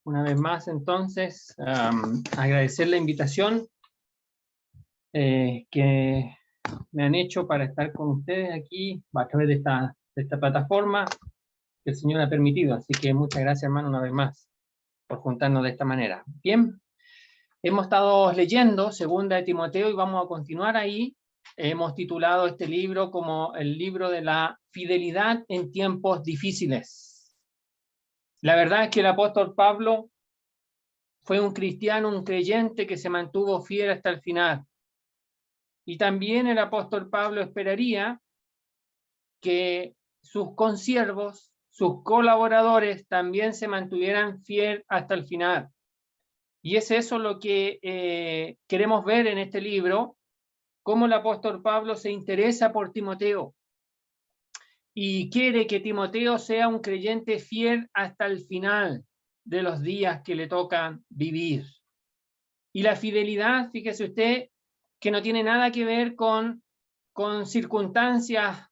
una vez más entonces agradecer la invitación que me han hecho para estar con ustedes aquí a través de esta plataforma que el Señor ha permitido. Así que muchas gracias, hermano, una vez más por juntarnos de esta manera. Bien, hemos estado leyendo Segunda de Timoteo y vamos a continuar ahí. Hemos titulado este libro como el libro de la fidelidad en tiempos difíciles. La verdad es que el apóstol Pablo fue un cristiano, un creyente que se mantuvo fiel hasta el final. Y también el apóstol Pablo esperaría que sus consiervos, sus colaboradores, también se mantuvieran fiel hasta el final. Y es eso lo que queremos ver en este libro, cómo el apóstol Pablo se interesa por Timoteo y quiere que Timoteo sea un creyente fiel hasta el final de los días que le tocan vivir. Y la fidelidad, fíjese usted, que no tiene nada que ver con circunstancias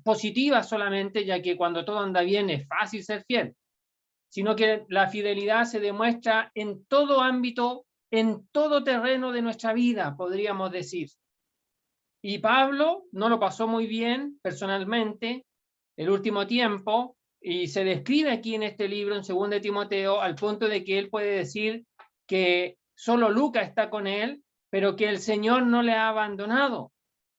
positivas solamente, ya que cuando todo anda bien es fácil ser fiel, sino que la fidelidad se demuestra en todo ámbito, en todo terreno de nuestra vida, podríamos decir. Y Pablo no lo pasó muy bien personalmente el último tiempo, y se describe aquí en este libro, en 2 de Timoteo, al punto de que él puede decir que solo Lucas está con él, pero que el Señor no le ha abandonado.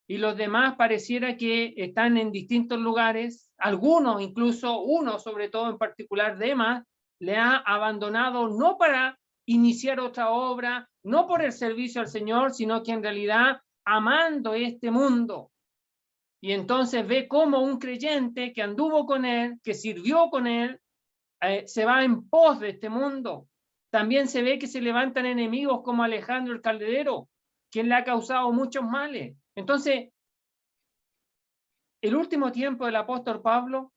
Y los demás pareciera que están en distintos lugares, algunos, incluso uno sobre todo en particular, Demas, le ha abandonado no para iniciar otra obra, no por el servicio al Señor, sino que en realidad amando este mundo. Y entonces ve cómo un creyente que anduvo con él, que sirvió con él, se va en pos de este mundo. También se ve que se levantan enemigos como Alejandro el Calderero, quien le ha causado muchos males. Entonces, el último tiempo del apóstol Pablo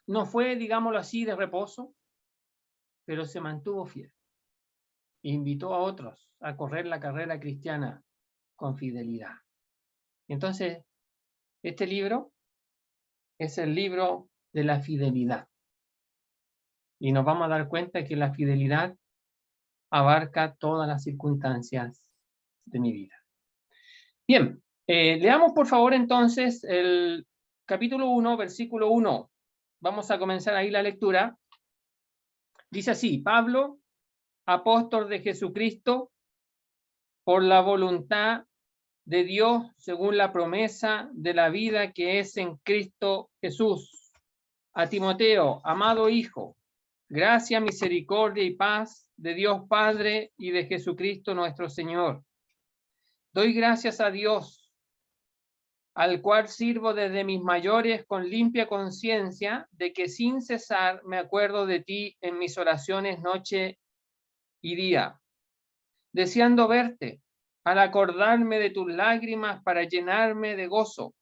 no fue, digámoslo así, de reposo, pero se mantuvo fiel. E invitó a otros a correr la carrera cristiana con fidelidad. Entonces, este libro es el libro de la fidelidad. Y nos vamos a dar cuenta que la fidelidad abarca todas las circunstancias de mi vida. Bien, leamos por favor entonces el capítulo 1, versículo 1. Vamos a comenzar ahí la lectura. Dice así: Pablo, apóstol de Jesucristo, por la voluntad de Dios, según la promesa de la vida que es en Cristo Jesús. A Timoteo, amado hijo, gracia, misericordia y paz de Dios Padre y de Jesucristo nuestro Señor. Doy gracias a Dios, al cual sirvo desde mis mayores con limpia conciencia, de que sin cesar me acuerdo de ti en mis oraciones noche y día, deseando verte, al acordarme de tus lágrimas para llenarme de gozo,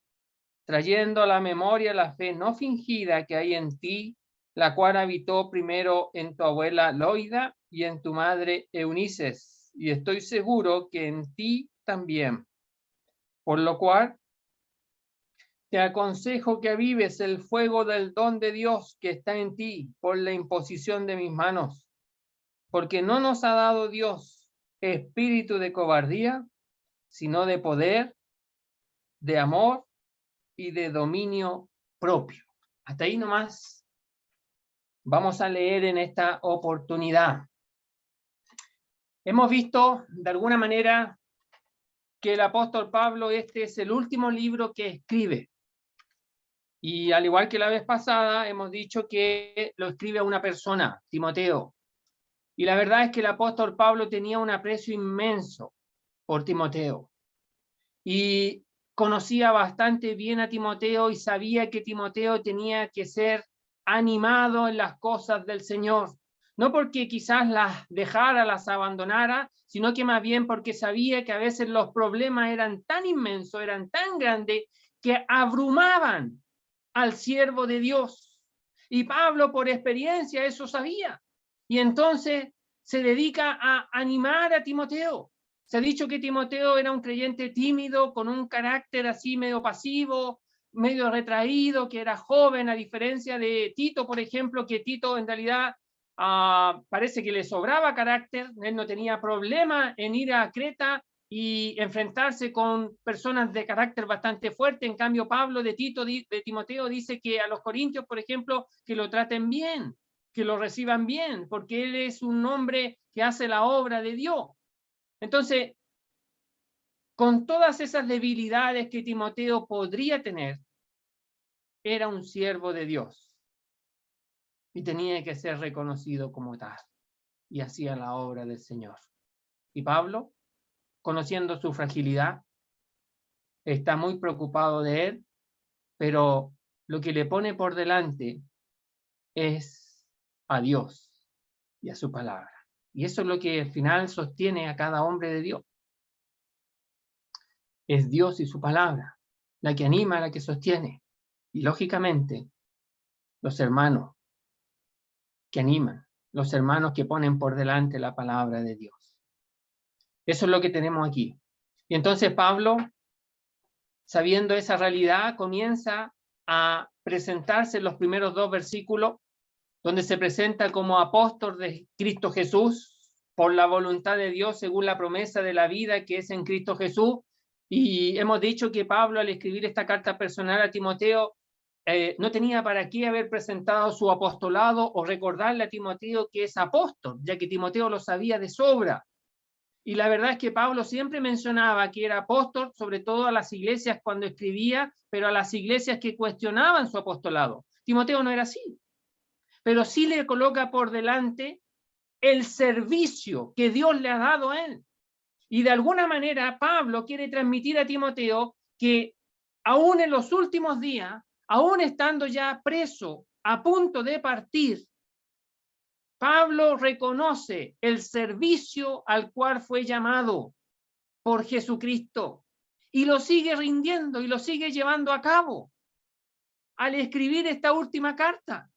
trayendo a la memoria la fe no fingida que hay en ti, la cual habitó primero en tu abuela Loida y en tu madre Eunices, y estoy seguro que en ti también. Por lo cual, te aconsejo que avives el fuego del don de Dios que está en ti por la imposición de mis manos, porque no nos ha dado Dios espíritu de cobardía, sino de poder, de amor y de dominio propio. Hasta ahí nomás vamos a leer en esta oportunidad. Hemos visto de alguna manera que el apóstol Pablo, este es el último libro que escribe. Y al igual que la vez pasada, hemos dicho que lo escribe a una persona, Timoteo. Y la verdad es que el apóstol Pablo tenía un aprecio inmenso por Timoteo. Y conocía bastante bien a Timoteo y sabía que Timoteo tenía que ser animado en las cosas del Señor. No porque quizás las dejara, las abandonara, sino que más bien porque sabía que a veces los problemas eran tan inmensos, eran tan grandes, que abrumaban al siervo de Dios. Y Pablo, por experiencia, eso sabía. Y entonces se dedica a animar a Timoteo. Se ha dicho que Timoteo era un creyente tímido, con un carácter así medio pasivo, medio retraído, que era joven, a diferencia de Tito, por ejemplo, que Tito en realidad parece que le sobraba carácter, él no tenía problema en ir a Creta y enfrentarse con personas de carácter bastante fuerte. En cambio, Pablo de Timoteo dice que a los corintios, por ejemplo, que lo traten bien, que lo reciban bien, porque él es un hombre que hace la obra de Dios. Entonces, con todas esas debilidades que Timoteo podría tener, era un siervo de Dios y tenía que ser reconocido como tal, y hacía la obra del Señor. Y Pablo, conociendo su fragilidad, está muy preocupado de él, pero lo que le pone por delante es a Dios y a su palabra. Y eso es lo que al final sostiene a cada hombre de Dios. Es Dios y su palabra, la que anima, la que sostiene. Y lógicamente, los hermanos que animan, los hermanos que ponen por delante la palabra de Dios. Eso es lo que tenemos aquí. Y entonces Pablo, sabiendo esa realidad, comienza a presentarse en los primeros 2 versículos, donde se presenta como apóstol de Cristo Jesús, por la voluntad de Dios, según la promesa de la vida que es en Cristo Jesús. Y hemos dicho que Pablo, al escribir esta carta personal a Timoteo, no tenía para qué haber presentado su apostolado o recordarle a Timoteo que es apóstol, ya que Timoteo lo sabía de sobra. Y la verdad es que Pablo siempre mencionaba que era apóstol, sobre todo a las iglesias cuando escribía, pero a las iglesias que cuestionaban su apostolado. Timoteo no era así, pero sí le coloca por delante el servicio que Dios le ha dado a él. Y de alguna manera Pablo quiere transmitir a Timoteo que aún en los últimos días, aún estando ya preso, a punto de partir, Pablo reconoce el servicio al cual fue llamado por Jesucristo y lo sigue rindiendo y lo sigue llevando a cabo al escribir esta última carta.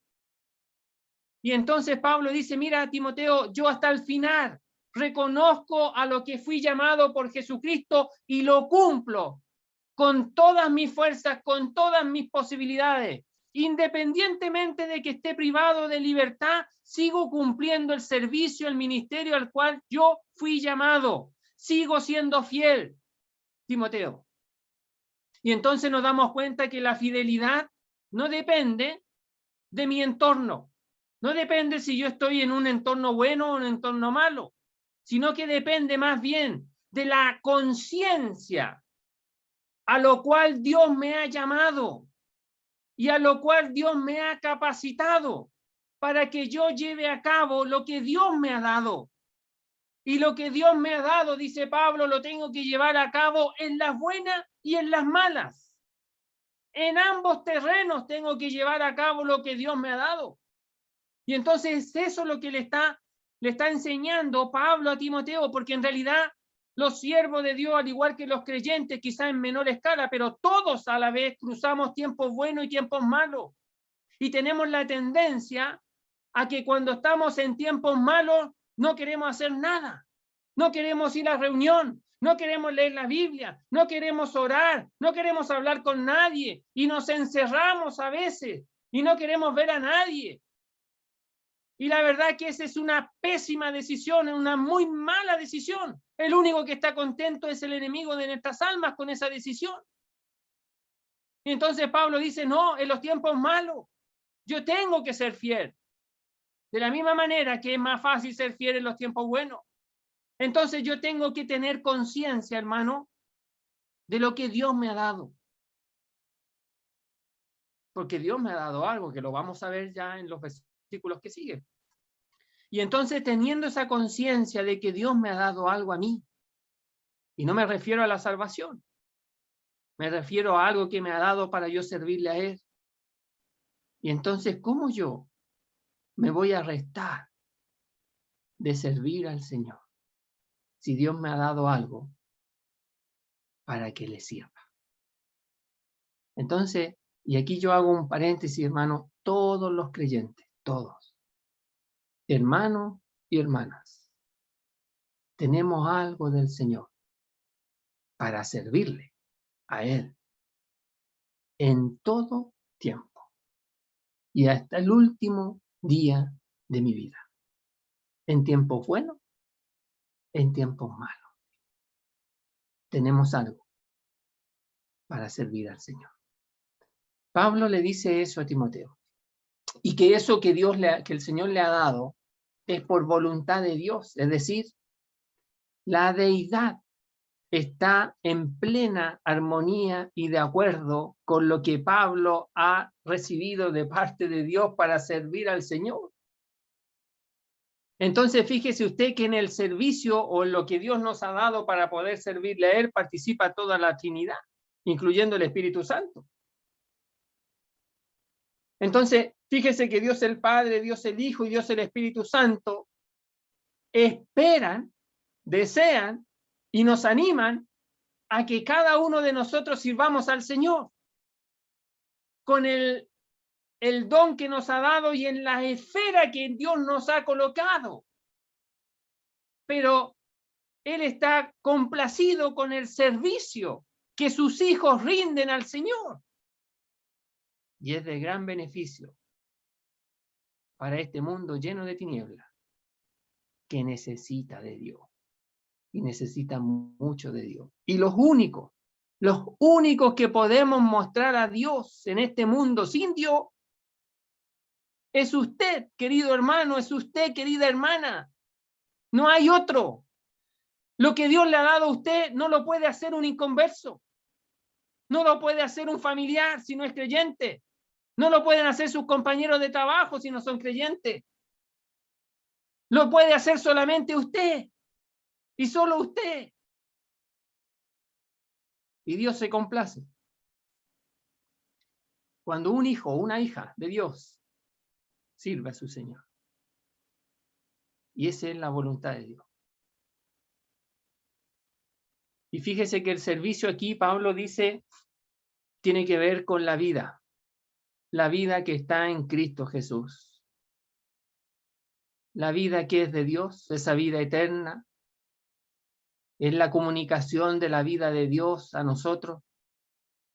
Y entonces Pablo dice, mira, Timoteo, yo hasta el final reconozco a lo que fui llamado por Jesucristo y lo cumplo con todas mis fuerzas, con todas mis posibilidades. Independientemente de que esté privado de libertad, sigo cumpliendo el servicio, el ministerio al cual yo fui llamado. Sigo siendo fiel, Timoteo. Y entonces nos damos cuenta que la fidelidad no depende de mi entorno. No depende si yo estoy en un entorno bueno o en un entorno malo, sino que depende más bien de la conciencia a lo cual Dios me ha llamado y a lo cual Dios me ha capacitado para que yo lleve a cabo lo que Dios me ha dado. Y lo que Dios me ha dado, dice Pablo, lo tengo que llevar a cabo en las buenas y en las malas. En ambos terrenos tengo que llevar a cabo lo que Dios me ha dado. Y entonces eso es lo que le está enseñando Pablo a Timoteo, porque en realidad los siervos de Dios, al igual que los creyentes, quizá en menor escala, pero todos a la vez cruzamos tiempos buenos y tiempos malos. Y tenemos la tendencia a que cuando estamos en tiempos malos no queremos hacer nada. No queremos ir a reunión, no queremos leer la Biblia, no queremos orar, no queremos hablar con nadie y nos encerramos a veces y no queremos ver a nadie. Y la verdad que esa es una pésima decisión, una muy mala decisión. El único que está contento es el enemigo de nuestras almas con esa decisión. Y entonces Pablo dice, no, en los tiempos malos, yo tengo que ser fiel. De la misma manera que es más fácil ser fiel en los tiempos buenos. Entonces yo tengo que tener conciencia, hermano, de lo que Dios me ha dado. Porque Dios me ha dado algo, que lo vamos a ver ya en los versículos que siguen. Y entonces teniendo esa conciencia de que Dios me ha dado algo a mí, y no me refiero a la salvación, me refiero a algo que me ha dado para yo servirle a Él. Y entonces, ¿cómo yo me voy a restar de servir al Señor si Dios me ha dado algo para que le sirva? Entonces, y aquí yo hago un paréntesis, hermano, todos los creyentes, todos, hermanos y hermanas, tenemos algo del Señor para servirle a Él en todo tiempo y hasta el último día de mi vida. en tiempos buenos, en tiempos malos. Tenemos algo para servir al Señor. Pablo le dice eso a Timoteo. Y que eso que el Señor le ha dado es por voluntad de Dios. Es decir, la deidad está en plena armonía y de acuerdo con lo que Pablo ha recibido de parte de Dios para servir al Señor. Entonces, fíjese usted que en el servicio o en lo que Dios nos ha dado para poder servirle a Él, participa toda la Trinidad, incluyendo el Espíritu Santo. Entonces, fíjese que Dios el Padre, Dios el Hijo y Dios el Espíritu Santo esperan, desean y nos animan a que cada uno de nosotros sirvamos al Señor con el don que nos ha dado y en la esfera que Dios nos ha colocado. Pero Él está complacido con el servicio que sus hijos rinden al Señor. Y es de gran beneficio para este mundo lleno de tinieblas que necesita de Dios. Y necesita mucho de Dios. Y los únicos que podemos mostrar a Dios en este mundo sin Dios, es usted, querido hermano, es usted, querida hermana. No hay otro. Lo que Dios le ha dado a usted no lo puede hacer un inconverso. No lo puede hacer un familiar si no es creyente. No lo pueden hacer sus compañeros de trabajo si no son creyentes. Lo puede hacer solamente usted. Y solo usted. Y Dios se complace cuando un hijo o una hija de Dios sirve a su Señor. Y esa es la voluntad de Dios. Y fíjese que el servicio aquí, Pablo dice, tiene que ver con la vida que está en Cristo Jesús. La vida que es de Dios, esa vida eterna, es la comunicación de la vida de Dios a nosotros,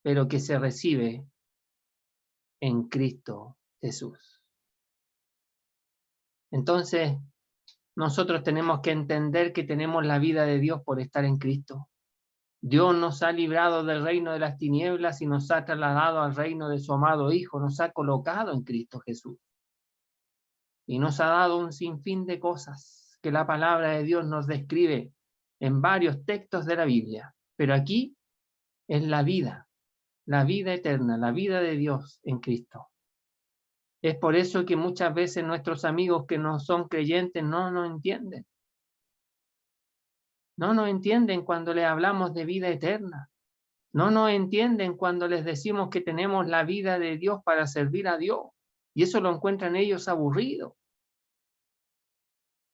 pero que se recibe en Cristo Jesús. Entonces, nosotros tenemos que entender que tenemos la vida de Dios por estar en Cristo. Dios nos ha librado del reino de las tinieblas y nos ha trasladado al reino de su amado Hijo, nos ha colocado en Cristo Jesús. Y nos ha dado un sinfín de cosas que la palabra de Dios nos describe en varios textos de la Biblia. Pero aquí es la vida eterna, la vida de Dios en Cristo. Es por eso que muchas veces nuestros amigos que no son creyentes no nos entienden. No nos entienden cuando les hablamos de vida eterna. No nos entienden cuando les decimos que tenemos la vida de Dios para servir a Dios. Y eso lo encuentran ellos aburrido.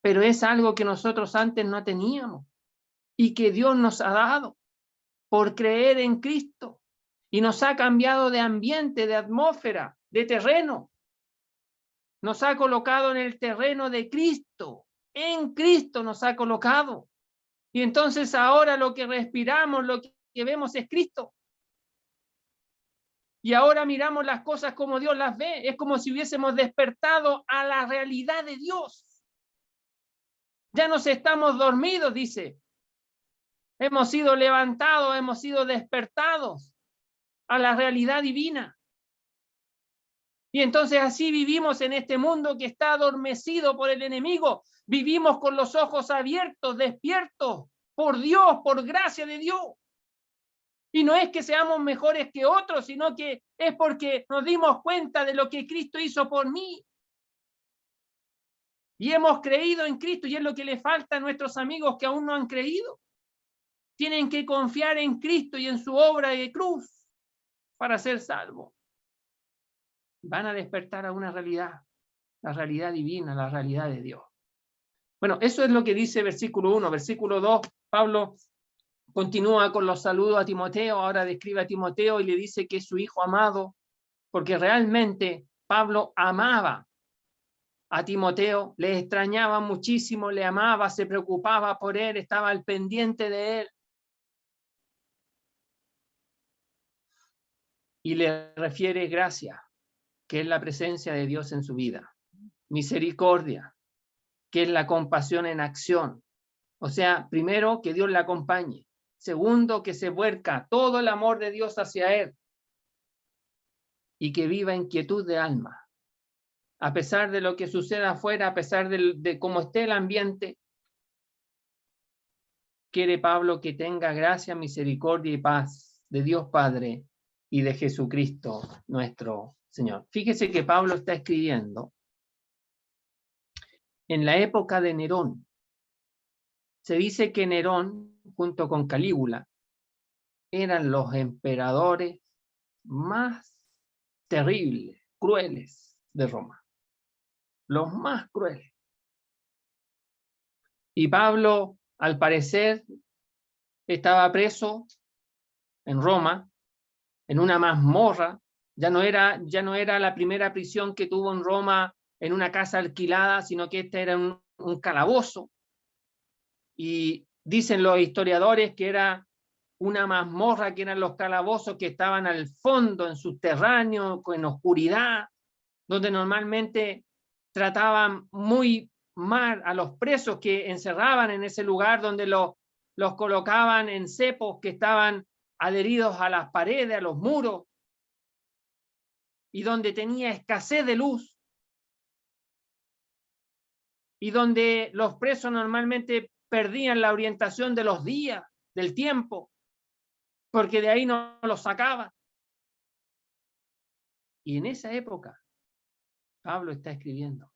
Pero es algo que nosotros antes no teníamos y que Dios nos ha dado por creer en Cristo. Y nos ha cambiado de ambiente, de atmósfera, de terreno. Nos ha colocado en el terreno de Cristo. En Cristo nos ha colocado. Y entonces ahora lo que respiramos, lo que vemos es Cristo. Y ahora miramos las cosas como Dios las ve. Es como si hubiésemos despertado a la realidad de Dios. Ya nos estamos dormidos, dice. Hemos sido levantados, hemos sido despertados a la realidad divina. Y entonces así vivimos en este mundo que está adormecido por el enemigo. Vivimos con los ojos abiertos, despiertos, por Dios, por gracia de Dios. Y no es que seamos mejores que otros, sino que es porque nos dimos cuenta de lo que Cristo hizo por mí. Y hemos creído en Cristo, y es lo que le falta a nuestros amigos que aún no han creído. Tienen que confiar en Cristo y en su obra de cruz para ser salvos. Van a despertar a una realidad, la realidad divina, la realidad de Dios. Bueno, eso es lo que dice versículo 1. Versículo 2, Pablo continúa con los saludos a Timoteo, ahora describe a Timoteo y le dice que es su hijo amado, porque realmente Pablo amaba a Timoteo, le extrañaba muchísimo, le amaba, se preocupaba por él, estaba al pendiente de él. Y le refiere gracia, que es la presencia de Dios en su vida, misericordia, que es la compasión en acción. O sea, primero, que Dios la acompañe. Segundo, que se vuelca todo el amor de Dios hacia él. Y que viva en quietud de alma. A pesar de lo que suceda afuera, a pesar de cómo esté el ambiente, quiere Pablo que tenga gracia, misericordia y paz de Dios Padre y de Jesucristo nuestro Señor. Fíjese que Pablo está escribiendo en la época de Nerón. Se dice que Nerón, junto con Calígula, eran los emperadores más terribles, crueles de Roma. Los más crueles. Y Pablo, al parecer, estaba preso en Roma, en una mazmorra. Ya no era la primera prisión que tuvo en Roma en una casa alquilada, sino que este era un calabozo. Y dicen los historiadores que era una mazmorra, que eran los calabozos que estaban al fondo, en subterráneo, en oscuridad, donde normalmente trataban muy mal a los presos que encerraban en ese lugar, donde los colocaban en cepos que estaban adheridos a las paredes, a los muros, y donde tenía escasez de luz, y donde los presos normalmente perdían la orientación de los días, del tiempo, porque de ahí no los sacaban. Y en esa época, Pablo está escribiendo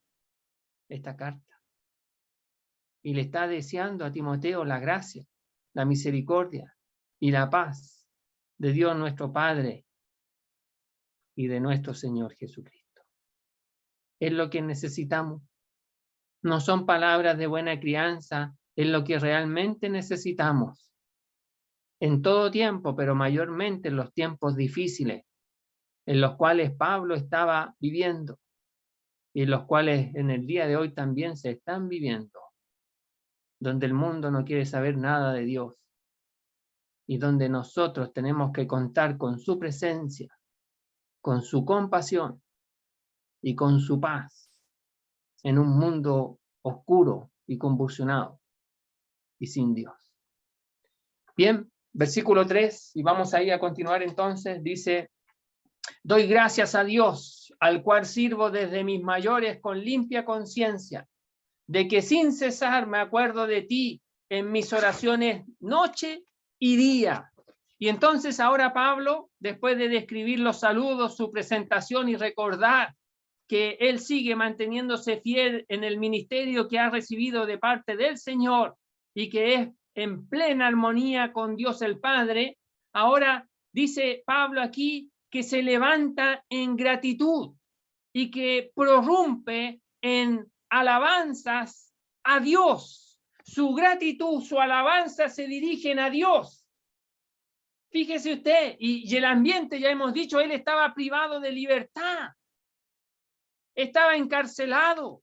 esta carta y le está deseando a Timoteo la gracia, la misericordia y la paz de Dios nuestro Padre y de nuestro Señor Jesucristo. Es lo que necesitamos. No son palabras de buena crianza, es lo que realmente necesitamos. En todo tiempo, pero mayormente en los tiempos difíciles, en los cuales Pablo estaba viviendo y en los cuales en el día de hoy también se están viviendo, donde el mundo no quiere saber nada de Dios y donde nosotros tenemos que contar con su presencia, con su compasión y con su paz en un mundo oscuro y convulsionado y sin Dios. Bien, versículo 3, y vamos a ir a continuar entonces, dice: doy gracias a Dios, al cual sirvo desde mis mayores con limpia conciencia, de que sin cesar me acuerdo de ti en mis oraciones noche y día. Y entonces ahora Pablo, después de describir los saludos, su presentación y recordar que él sigue manteniéndose fiel en el ministerio que ha recibido de parte del Señor y que es en plena armonía con Dios el Padre, ahora dice Pablo aquí que se levanta en gratitud y que prorrumpe en alabanzas a Dios. Su gratitud, su alabanza se dirigen a Dios. Fíjese usted, y el ambiente, ya hemos dicho, él estaba privado de libertad. Estaba encarcelado.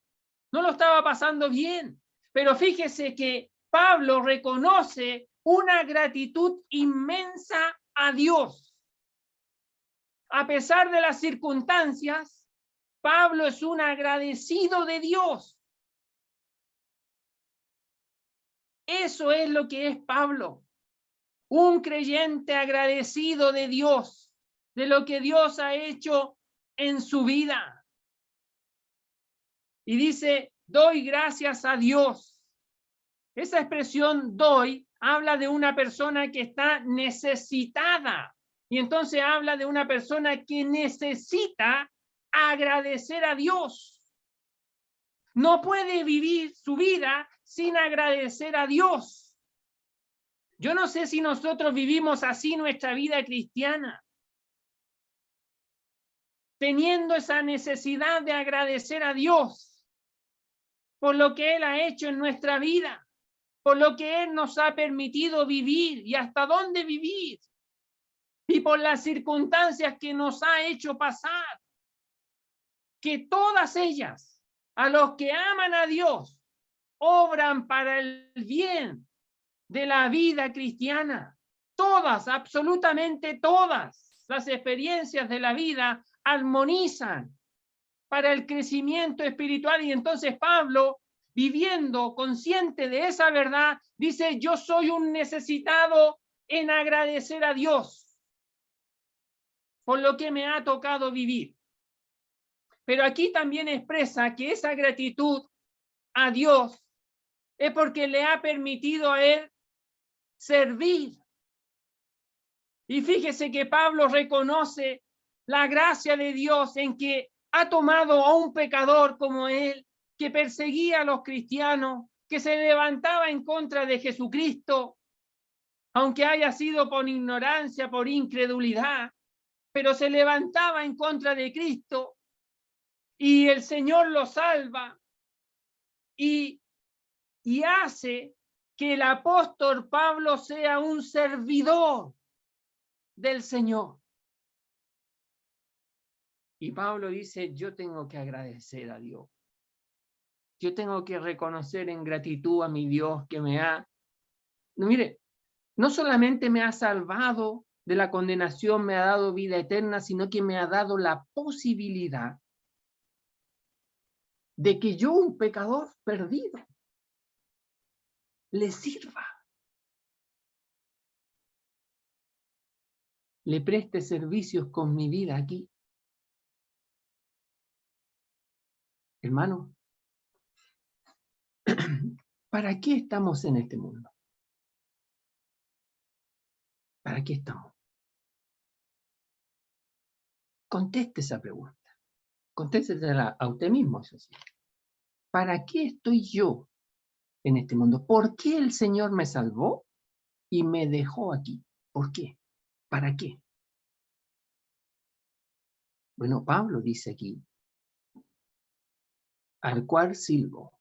No lo estaba pasando bien. Pero fíjese que Pablo reconoce una gratitud inmensa a Dios. A pesar de las circunstancias, Pablo es un agradecido de Dios. Eso es lo que es Pablo. Un creyente agradecido de Dios, de lo que Dios ha hecho en su vida. Y dice, doy gracias a Dios. Esa expresión doy habla de una persona que está necesitada. Y entonces habla de una persona que necesita agradecer a Dios. No puede vivir su vida sin agradecer a Dios. Yo no sé si nosotros vivimos así nuestra vida cristiana, teniendo esa necesidad de agradecer a Dios por lo que Él ha hecho en nuestra vida, por lo que Él nos ha permitido vivir y hasta dónde vivir, y por las circunstancias que nos ha hecho pasar, que todas ellas, a los que aman a Dios, obran para el bien de la vida cristiana. Todas, absolutamente todas las experiencias de la vida armonizan para el crecimiento espiritual. Y entonces Pablo viviendo consciente de esa verdad, dice, yo soy un necesitado en agradecer a Dios por lo que me ha tocado vivir. Pero aquí también expresa que esa gratitud a Dios es porque le ha permitido a él servir. Y fíjese que Pablo reconoce la gracia de Dios en que ha tomado a un pecador como él, que perseguía a los cristianos, que se levantaba en contra de Jesucristo, aunque haya sido por ignorancia, por incredulidad, pero se levantaba en contra de Cristo y el Señor lo salva y hace que el apóstol Pablo sea un servidor del Señor. Y Pablo dice, yo tengo que agradecer a Dios. Yo tengo que reconocer en gratitud a mi Dios que me ha... No, mire, no solamente me ha salvado de la condenación, me ha dado vida eterna, sino que me ha dado la posibilidad de que yo, un pecador perdido, le sirva. Le preste servicios con mi vida aquí. Hermano, ¿para qué estamos en este mundo? ¿Para qué estamos? Conteste esa pregunta. Contéstesela a usted mismo, eso sí. ¿Para qué estoy yo en este mundo? ¿Por qué el Señor me salvó y me dejó aquí? ¿Por qué? ¿Para qué? Bueno, Pablo dice aquí, al cual sirvo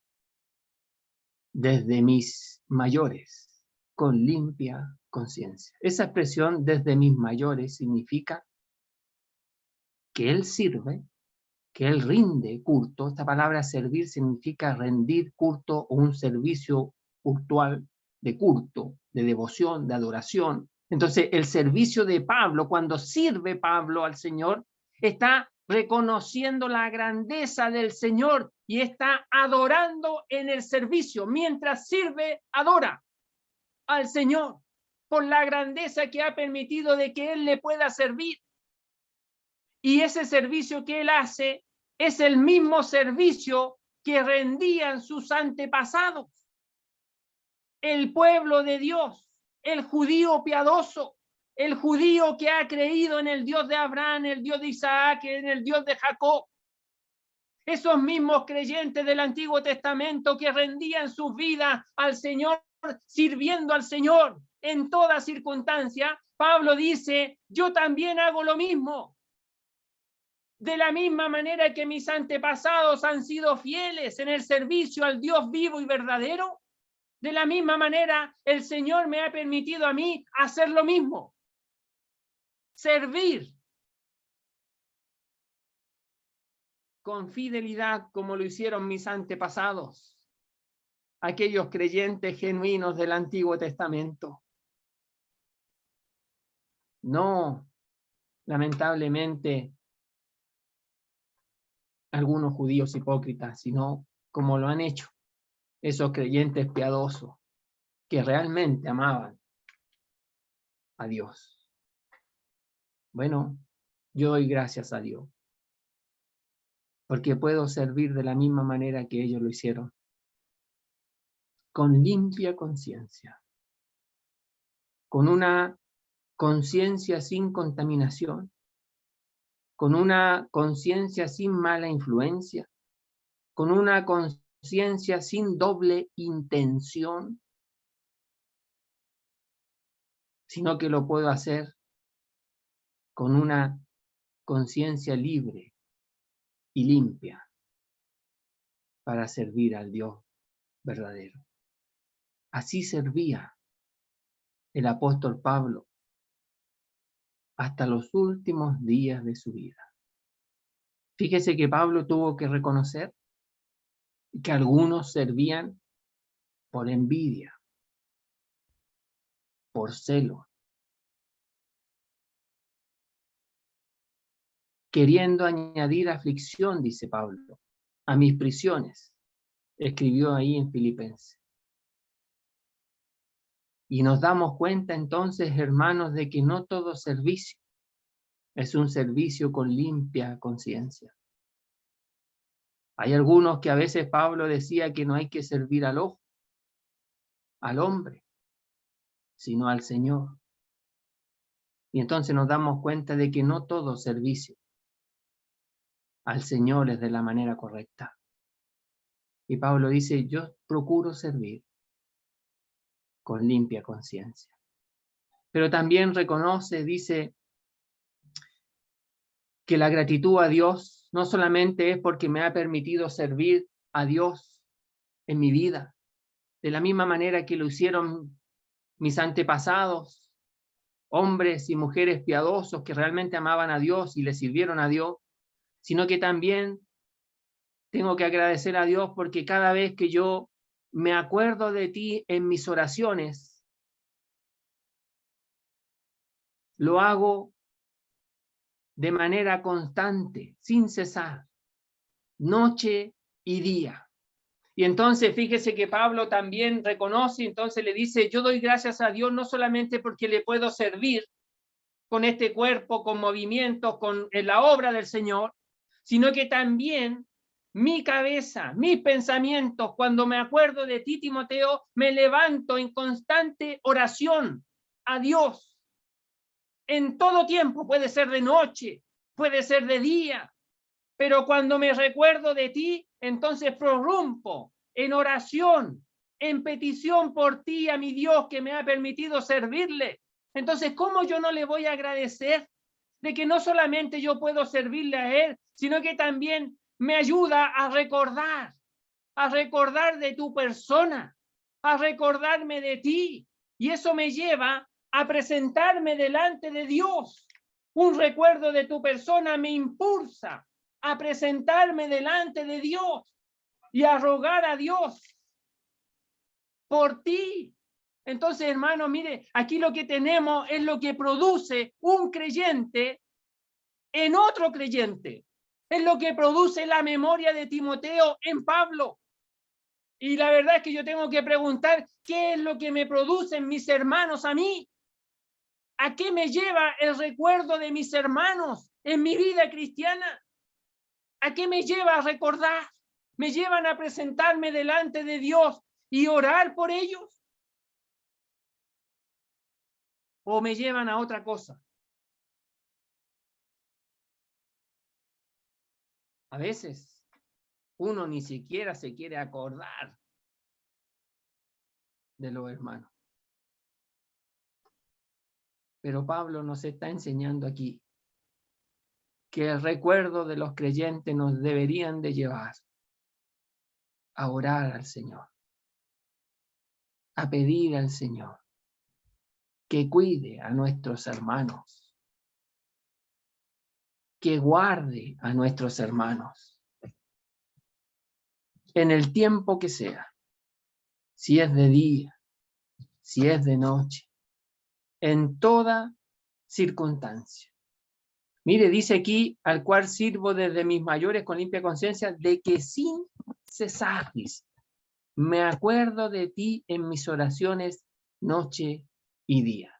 desde mis mayores, con limpia conciencia. Esa expresión desde mis mayores significa que él sirve, que él rinde culto. Esta palabra servir significa rendir culto o un servicio cultual de culto, de devoción, de adoración. Entonces, el servicio de Pablo, cuando sirve Pablo al Señor, está reconociendo la grandeza del Señor y está adorando en el servicio. Mientras sirve, adora al Señor por la grandeza que ha permitido de que Él le pueda servir. Y ese servicio que Él hace es el mismo servicio que rendían sus antepasados. El pueblo de Dios, el judío piadoso, el judío que ha creído en el Dios de Abraham, el Dios de Isaac, en el Dios de Jacob. Esos mismos creyentes del Antiguo Testamento que rendían sus vidas al Señor, sirviendo al Señor en toda circunstancia, Pablo dice, yo también hago lo mismo. De la misma manera que mis antepasados han sido fieles en el servicio al Dios vivo y verdadero, de la misma manera el Señor me ha permitido a mí hacer lo mismo. Servir con fidelidad como lo hicieron mis antepasados, aquellos creyentes genuinos del Antiguo Testamento. No, lamentablemente, algunos judíos hipócritas, sino como lo han hecho esos creyentes piadosos que realmente amaban a Dios. Bueno, yo doy gracias a Dios porque puedo servir de la misma manera que ellos lo hicieron, con limpia conciencia, con una conciencia sin contaminación, con una conciencia sin mala influencia, con una conciencia sin doble intención, sino que lo puedo hacer con una conciencia libre y limpia para servir al Dios verdadero. Así servía el apóstol Pablo hasta los últimos días de su vida. Fíjese que Pablo tuvo que reconocer que algunos servían por envidia, por celo, queriendo añadir aflicción, dice Pablo, a mis prisiones. escribió ahí en Filipenses. Y nos damos cuenta entonces, hermanos, de que no todo servicio es un servicio con limpia conciencia. Hay algunos que a veces Pablo decía que no hay que servir al ojo, al hombre, sino al Señor. Y entonces nos damos cuenta de que no todo servicio al Señor es de la manera correcta. Y Pablo dice, yo procuro servir con limpia conciencia. Pero también reconoce, dice, que la gratitud a Dios no solamente es porque me ha permitido servir a Dios en mi vida, de la misma manera que lo hicieron mis antepasados, hombres y mujeres piadosos que realmente amaban a Dios y le sirvieron a Dios, sino que también tengo que agradecer a Dios porque cada vez que yo me acuerdo de ti en mis oraciones, lo hago de manera constante, sin cesar, noche y día. Y entonces fíjese que Pablo también reconoce, entonces le dice, yo doy gracias a Dios no solamente porque le puedo servir con este cuerpo, con movimientos, en la obra del Señor, sino que también mi cabeza, mis pensamientos, cuando me acuerdo de ti, Timoteo, me levanto en constante oración a Dios. En todo tiempo, puede ser de noche, puede ser de día, pero cuando me recuerdo de ti, entonces prorrumpo en oración, en petición por ti, a mi Dios que me ha permitido servirle. Entonces, ¿cómo yo no le voy a agradecer de que no solamente yo puedo servirle a Él, sino que también me ayuda a recordar de tu persona, a recordarme de ti? Y eso me lleva a presentarme delante de Dios. Un recuerdo de tu persona me impulsa a presentarme delante de Dios y a rogar a Dios por ti. Entonces, hermano, mire, aquí lo que tenemos es lo que produce un creyente en otro creyente. Es lo que produce la memoria de Timoteo en Pablo. Y la verdad es que yo tengo que preguntar, ¿qué es lo que me producen mis hermanos a mí? ¿A qué me lleva el recuerdo de mis hermanos en mi vida cristiana? ¿A qué me lleva a recordar? ¿Me llevan a presentarme delante de Dios y orar por ellos? ¿O me llevan a otra cosa? A veces uno ni siquiera se quiere acordar de los hermanos. Pero Pablo nos está enseñando aquí que el recuerdo de los creyentes nos deberían de llevar a orar al Señor, a pedir al Señor que cuide a nuestros hermanos, que guarde a nuestros hermanos en el tiempo que sea, si es de día, si es de noche, en toda circunstancia. Mire, dice aquí, al cual sirvo desde mis mayores con limpia conciencia, de que sin cesar, dice, me acuerdo de ti en mis oraciones noche y día.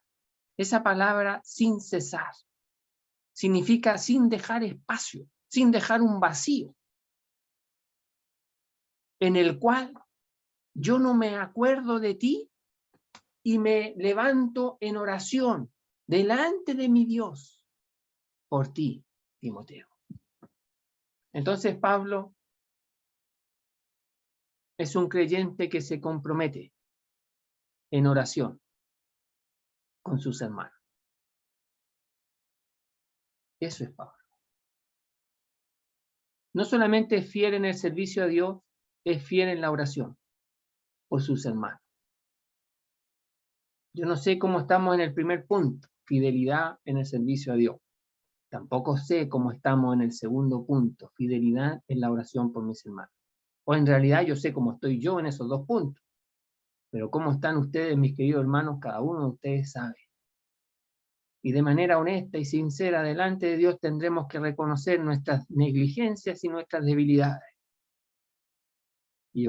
Esa palabra sin cesar significa sin dejar espacio, sin dejar un vacío, en el cual yo no me acuerdo de ti y me levanto en oración delante de mi Dios por ti, Timoteo. Entonces Pablo es un creyente que se compromete en oración con sus hermanos. Eso es Pablo. No solamente es fiel en el servicio a Dios, es fiel en la oración por sus hermanos. Yo no sé cómo estamos en el primer punto, fidelidad en el servicio a Dios. Tampoco sé cómo estamos en el segundo punto, fidelidad en la oración por mis hermanos. O en realidad yo sé cómo estoy yo en esos dos puntos. Pero cómo están ustedes, mis queridos hermanos, cada uno de ustedes sabe. Y de manera honesta y sincera delante de Dios tendremos que reconocer nuestras negligencias y nuestras debilidades. y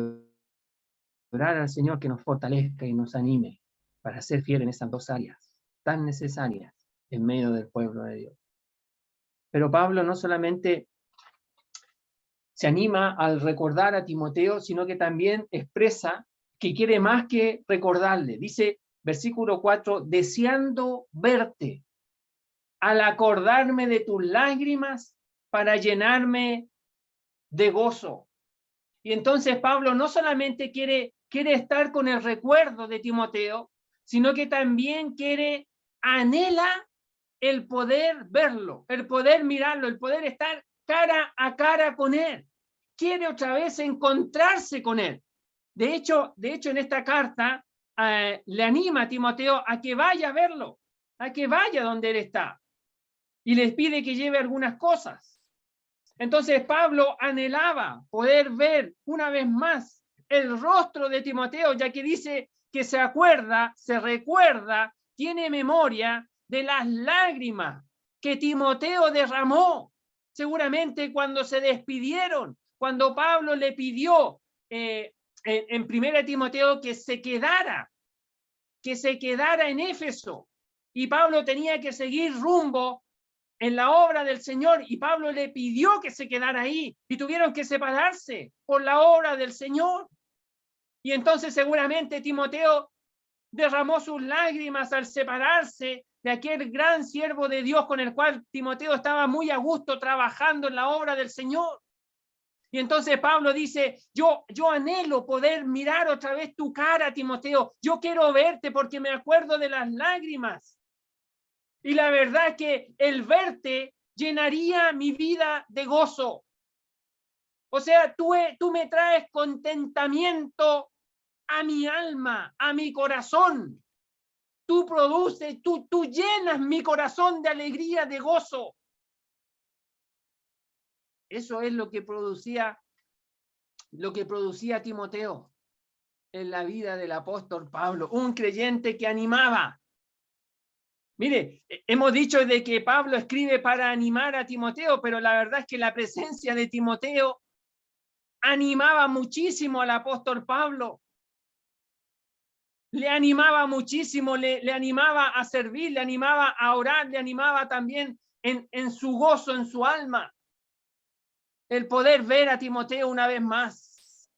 orar al Señor que nos fortalezca y nos anime para ser fieles en esas dos áreas tan necesarias en medio del pueblo de Dios. Pero Pablo no solamente se anima al recordar a Timoteo, sino que también expresa que quiere más que recordarle. Dice, versículo 4, deseando verte, al acordarme de tus lágrimas para llenarme de gozo. Y entonces Pablo no solamente quiere estar con el recuerdo de Timoteo, sino que también anhela el poder verlo, el poder mirarlo, el poder estar cara a cara con él. Quiere otra vez encontrarse con él. De hecho en esta carta le anima a Timoteo a que vaya a verlo, a que vaya donde él está. Y les pide que lleve algunas cosas. Entonces Pablo anhelaba poder ver una vez más el rostro de Timoteo, ya que dice que se recuerda, tiene memoria de las lágrimas que Timoteo derramó, seguramente cuando se despidieron, cuando Pablo le pidió en 1 Timoteo que se quedara en Éfeso, y Pablo tenía que seguir rumbo en la obra del Señor, y Pablo le pidió que se quedara ahí, y tuvieron que separarse por la obra del Señor. Y entonces seguramente Timoteo derramó sus lágrimas al separarse de aquel gran siervo de Dios con el cual Timoteo estaba muy a gusto trabajando en la obra del Señor. Y entonces Pablo dice, yo anhelo poder mirar otra vez tu cara, Timoteo. Yo quiero verte porque me acuerdo de las lágrimas. Y la verdad es que el verte llenaría mi vida de gozo. O sea, tú me traes contentamiento a mi alma, a mi corazón. Tú produces, tú llenas mi corazón de alegría, de gozo. Eso es lo que producía Timoteo en la vida del apóstol Pablo, un creyente que animaba. Mire, hemos dicho de que Pablo escribe para animar a Timoteo, pero la verdad es que la presencia de Timoteo animaba muchísimo al apóstol Pablo. Le animaba muchísimo, le animaba a servir, le animaba a orar, le animaba también en su gozo, en su alma. El poder ver a Timoteo una vez más.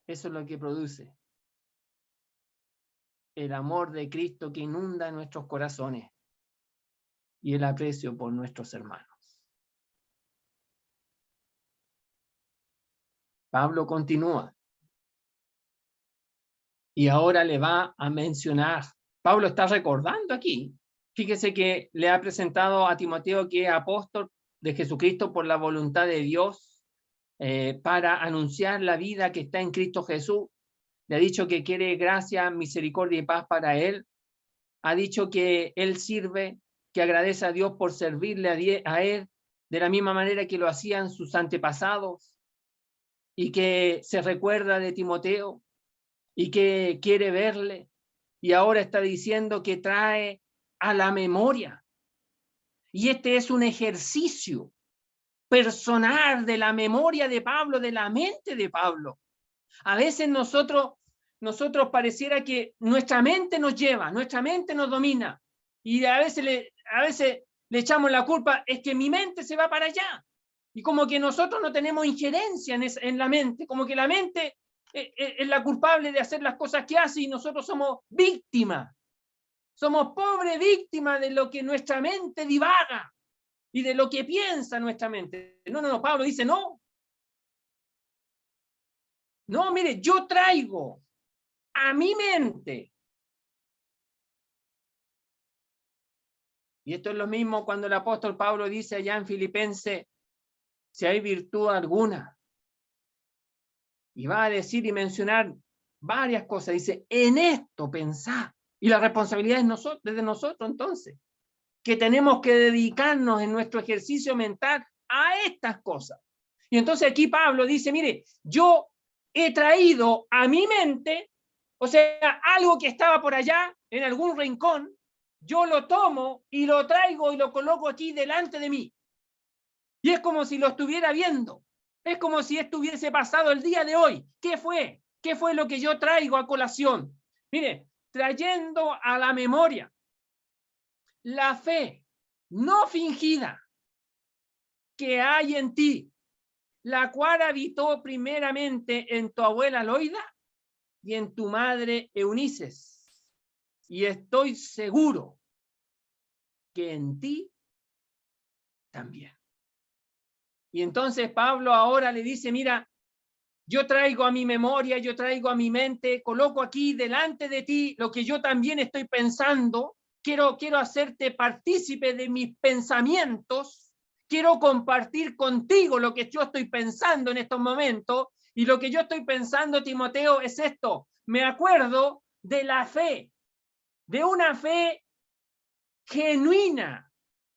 Eso es lo que produce el amor de Cristo que inunda nuestros corazones y el aprecio por nuestros hermanos. Pablo continúa y ahora le va a mencionar. Pablo está recordando aquí. Fíjese que le ha presentado a Timoteo que es apóstol de Jesucristo por la voluntad de Dios para anunciar la vida que está en Cristo Jesús. Le ha dicho que quiere gracia, misericordia y paz para él. Ha dicho que él sirve, que agradece a Dios por servirle a él de la misma manera que lo hacían sus antepasados, y que se recuerda de Timoteo y que quiere verle, y ahora está diciendo que trae a la memoria. Y este es un ejercicio personal de la memoria de Pablo, de la mente de Pablo. A veces nosotros pareciera que nuestra mente nos lleva, nuestra mente nos domina, y a veces le echamos la culpa, es que mi mente se va para allá, y como que nosotros no tenemos injerencia en la mente, como que la mente es la culpable de hacer las cosas que hace, y nosotros somos víctimas, somos pobres víctimas de lo que nuestra mente divaga, y de lo que piensa nuestra mente. No, Pablo dice, no, mire, yo traigo a mi mente. Y esto es lo mismo cuando el apóstol Pablo dice allá en Filipenses, si hay virtud alguna. Y va a decir y mencionar varias cosas. Dice, en esto pensad. Y la responsabilidad es de nosotros entonces, que tenemos que dedicarnos en nuestro ejercicio mental a estas cosas. Y entonces aquí Pablo dice, mire, yo he traído a mi mente, o sea, algo que estaba por allá, en algún rincón, yo lo tomo y lo traigo y lo coloco aquí delante de mí. Y es como si lo estuviera viendo. Es como si estuviese pasado el día de hoy. ¿Qué fue? ¿Qué fue lo que yo traigo a colación? Mire, trayendo a la memoria la fe no fingida que hay en ti, la cual habitó primeramente en tu abuela Loida y en tu madre Eunices. Y estoy seguro que en ti también. Y entonces Pablo ahora le dice, mira, yo traigo a mi memoria, yo traigo a mi mente, coloco aquí delante de ti lo que yo también estoy pensando, quiero hacerte partícipe de mis pensamientos, quiero compartir contigo lo que yo estoy pensando en estos momentos, y lo que yo estoy pensando, Timoteo, es esto: me acuerdo de la fe, de una fe genuina,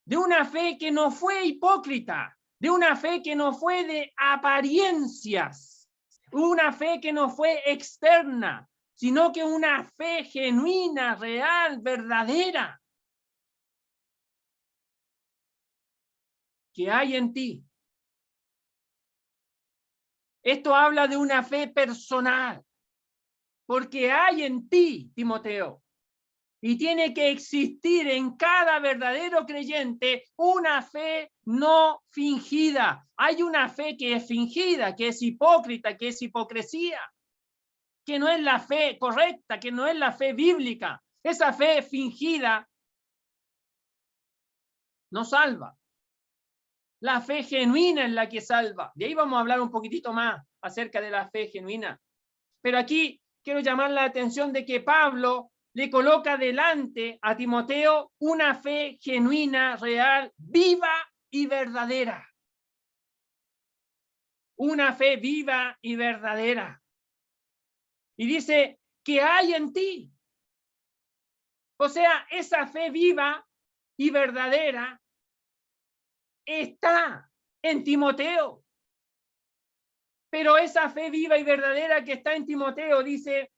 de una fe que no fue hipócrita, de una fe que no fue de apariencias, una fe que no fue externa, sino que una fe genuina, real, verdadera, que hay en ti. Esto habla de una fe personal, porque hay en ti, Timoteo, y tiene que existir en cada verdadero creyente una fe no fingida. Hay una fe que es fingida, que es hipócrita, que es hipocresía, que no es la fe correcta, que no es la fe bíblica. Esa fe fingida no salva. La fe genuina es la que salva. De ahí vamos a hablar un poquitito más acerca de la fe genuina. Pero aquí quiero llamar la atención de que Pablo le coloca delante a Timoteo una fe genuina, real, viva y verdadera. Una fe viva y verdadera. Y dice, que hay en ti. O sea, esa fe viva y verdadera está en Timoteo. Pero esa fe viva y verdadera que está en Timoteo, dice,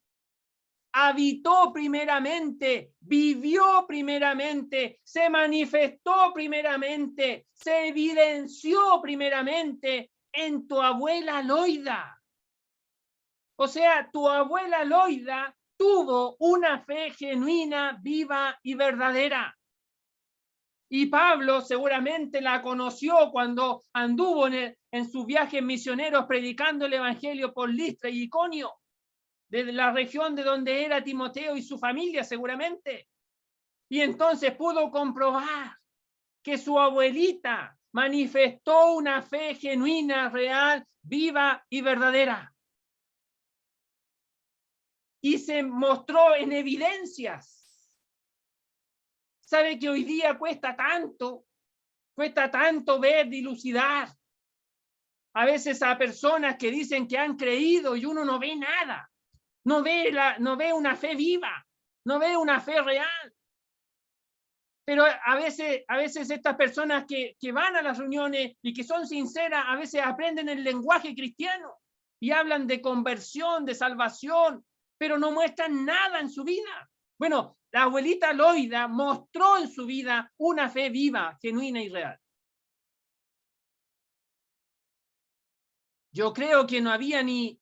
habitó primeramente, vivió primeramente, se manifestó primeramente, se evidenció primeramente en tu abuela Loida. O sea, tu abuela Loida tuvo una fe genuina, viva y verdadera. Y Pablo seguramente la conoció cuando anduvo en sus viajes misioneros predicando el evangelio por Listra y Iconio, de la región de donde era Timoteo y su familia seguramente. Y entonces pudo comprobar que su abuelita manifestó una fe genuina, real, viva y verdadera. Y se mostró en evidencias. ¿Sabe que hoy día cuesta tanto ver, dilucidar a veces a personas que dicen que han creído y uno no ve nada? No ve una fe viva, no ve una fe real. Pero a veces estas personas que van a las reuniones y que son sinceras, a veces aprenden el lenguaje cristiano y hablan de conversión, de salvación, pero no muestran nada en su vida. Bueno, la abuelita Loida mostró en su vida una fe viva, genuina y real. Yo creo que no había ni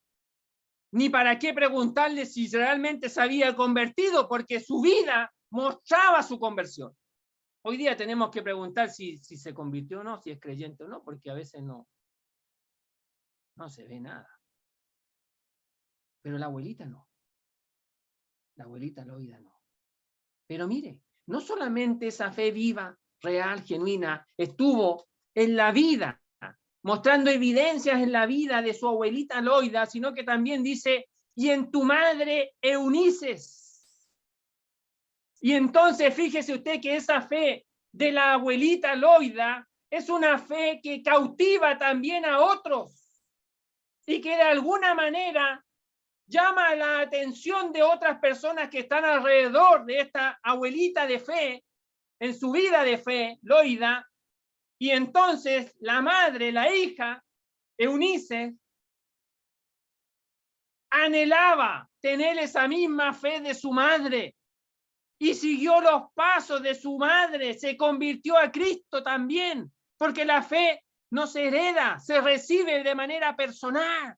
para qué preguntarle si realmente se había convertido, porque su vida mostraba su conversión. Hoy día tenemos que preguntar si se convirtió o no, si es creyente o no, porque a veces no se ve nada. Pero la abuelita no. La abuelita Loida no. Pero mire, no solamente esa fe viva, real, genuina, estuvo en la vida, mostrando evidencias en la vida de su abuelita Loida, sino que también dice, y en tu madre Eunices. Y entonces fíjese usted que esa fe de la abuelita Loida es una fe que cautiva también a otros y que de alguna manera llama la atención de otras personas que están alrededor de esta abuelita de fe, en su vida de fe, Loida, y entonces la madre, la hija, Eunice, anhelaba tener esa misma fe de su madre y siguió los pasos de su madre, se convirtió a Cristo también, porque la fe no se hereda, se recibe de manera personal.